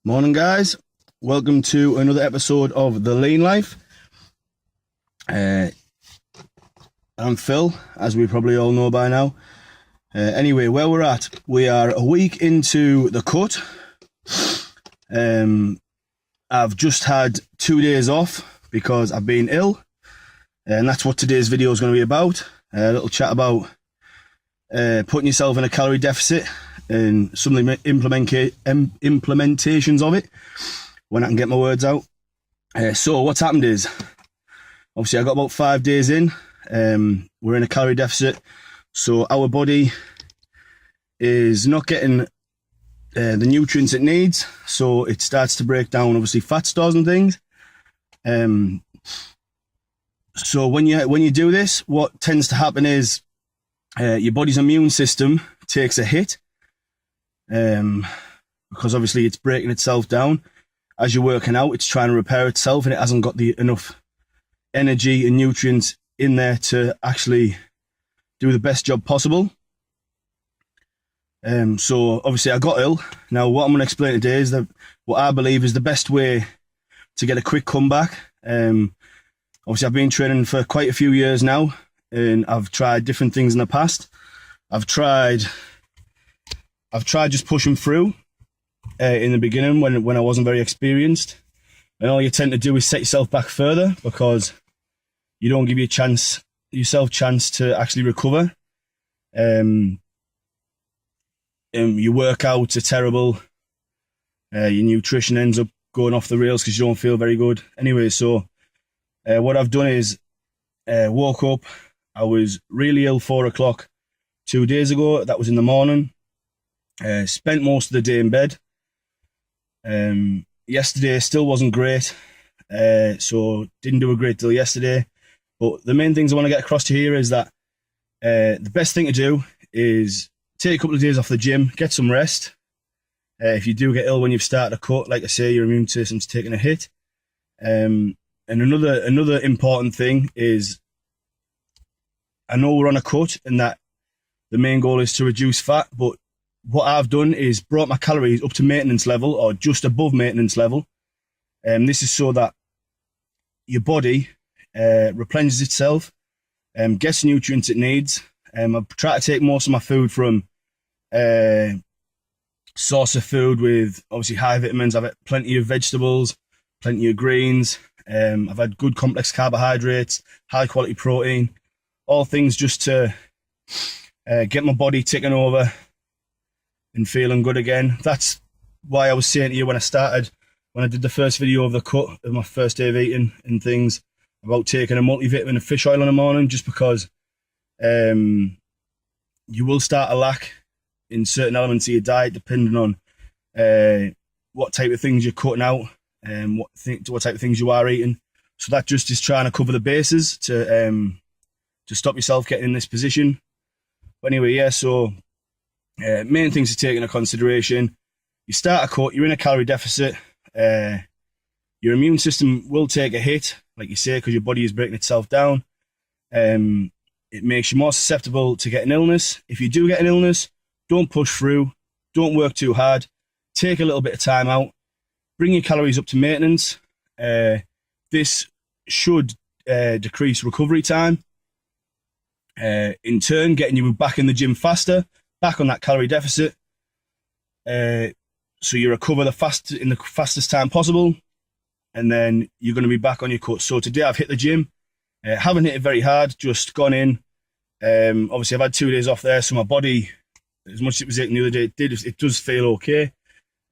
Morning, guys. Welcome to another episode of The Lean Life. I'm Phil, as we probably all know by now. Anyway, where we're at, we are a week into the cut. I've just had 2 days off because I've been ill, and that's what today's video is going to be about. A little chat about putting yourself in a calorie deficit and some of the implementations of it when I can get my words out. So what's happened is, obviously I got about 5 days in. We're in a calorie deficit, so our body is not getting the nutrients it needs, so it starts to break down obviously fat stores and things. So when you do this, what tends to happen is your body's immune system takes a hit, because obviously it's breaking itself down. As you're working out, it's trying to repair itself, and it hasn't got enough energy and nutrients in there to actually do the best job possible. So obviously I got ill. Now what I'm going to explain today is that what I believe is the best way to get a quick comeback. Obviously I've been training for quite a few years now, and I've tried different things in the past. I've tried just pushing through in the beginning when I wasn't very experienced, and all you tend to do is set yourself back further because you don't give yourself chance to actually recover. Your workouts are terrible. Your nutrition ends up going off the rails because you don't feel very good. Anyway, so what I've done is woke up. I was really ill 4 o'clock 2 days ago. That was in the morning. Spent most of the day in bed. Yesterday still wasn't great, so didn't do a great deal yesterday. But the main things I want to get across to here is that the best thing to do is take a couple of days off the gym, get some rest. If you do get ill when you've started a cut, like I say, your immune system's taking a hit. And another important thing is, I know we're on a cut and that the main goal is to reduce fat, but what I've done is brought my calories up to maintenance level or just above maintenance level. This is so that your body replenishes itself, gets the nutrients it needs. I've tried to take most of my food from source of food with obviously high vitamins. I've had plenty of vegetables, plenty of greens. I've had good complex carbohydrates, high quality protein, all things just to get my body ticking over and feeling good again. That's why I was saying to you when I did the first video of the cut of my first day of eating and things, about taking a multivitamin and fish oil in the morning, just because you will start to lack in certain elements of your diet depending on what type of things you're cutting out and what type of things you are eating. So that just is trying to cover the bases to stop yourself getting in this position. But anyway, yeah, so main things to take into consideration: you start a cut, you're in a calorie deficit, your immune system will take a hit, like you say, because your body is breaking itself down. It makes you more susceptible to getting illness. If you do get an illness, don't push through, don't work too hard, take a little bit of time out, bring your calories up to maintenance. This should decrease recovery time, in turn getting you back in the gym faster, back on that calorie deficit, so you recover in the fastest time possible, and then you're going to be back on your cut. So today I've hit the gym, haven't hit it very hard, just gone in. Obviously I've had 2 days off there, so my body, as much as it was aching the other day, it does feel okay.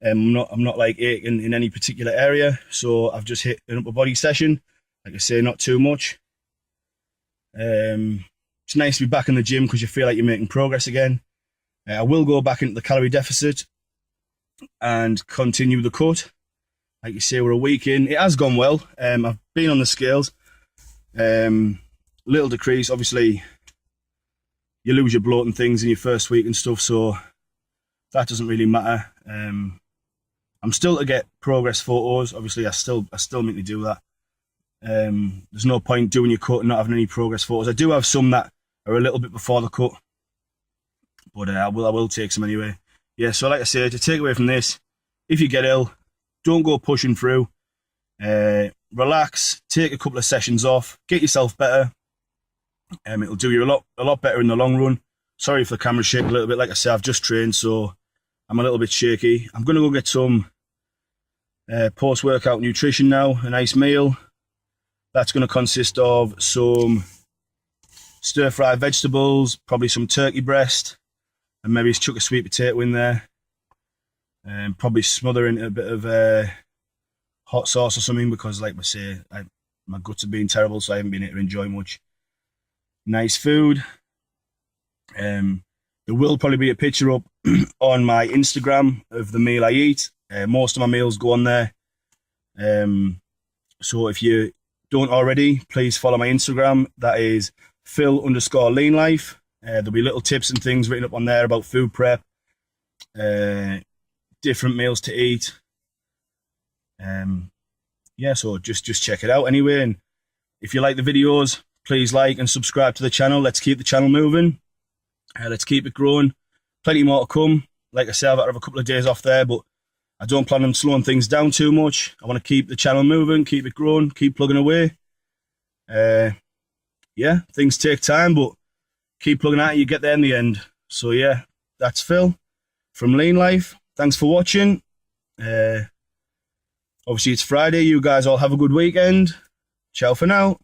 I'm not like aching in any particular area, so I've just hit an upper body session. Like I say, not too much. It's nice to be back in the gym because you feel like you're making progress again. I will go back into the calorie deficit and continue the cut. Like you say, we're a week in. It has gone well. I've been on the scales. Little decrease. Obviously, you lose your bloat and things in your first week and stuff, so that doesn't really matter. I'm still to get progress photos. Obviously, I still need to do that. There's no point doing your cut and not having any progress photos. I do have some that are a little bit before the cut, but I will take some anyway. Yeah, so like I said, to take away from this, if you get ill, don't go pushing through. Relax, take a couple of sessions off, get yourself better. It'll do you a lot better in the long run. Sorry if the camera's shaking a little bit. Like I said, I've just trained, so I'm a little bit shaky. I'm going to go get some post-workout nutrition now, a nice meal. That's going to consist of some stir-fried vegetables, probably some turkey breast, and maybe chuck a sweet potato in there. And probably smother in a bit of hot sauce or something, because like I say, my guts have been terrible, so I haven't been able to enjoy much nice food. There will probably be a picture up on my Instagram of the meal I eat. Most of my meals go on there. So if you don't already, please follow my Instagram. That is Phil_lean_life. There'll be little tips and things written up on there about food prep, different meals to eat. Yeah, so just check it out anyway. And if you like the videos, please like and subscribe to the channel. Let's keep the channel moving. Let's keep it growing. Plenty more to come. Like I said, I've got to have a couple of days off there, but I don't plan on slowing things down too much. I want to keep the channel moving, keep it growing, keep plugging away. Yeah, things take time, but keep plugging at it, you get there in the end. So yeah, that's Phil from Lean Life. Thanks for watching. Obviously it's Friday. You guys all have a good weekend. Ciao for now.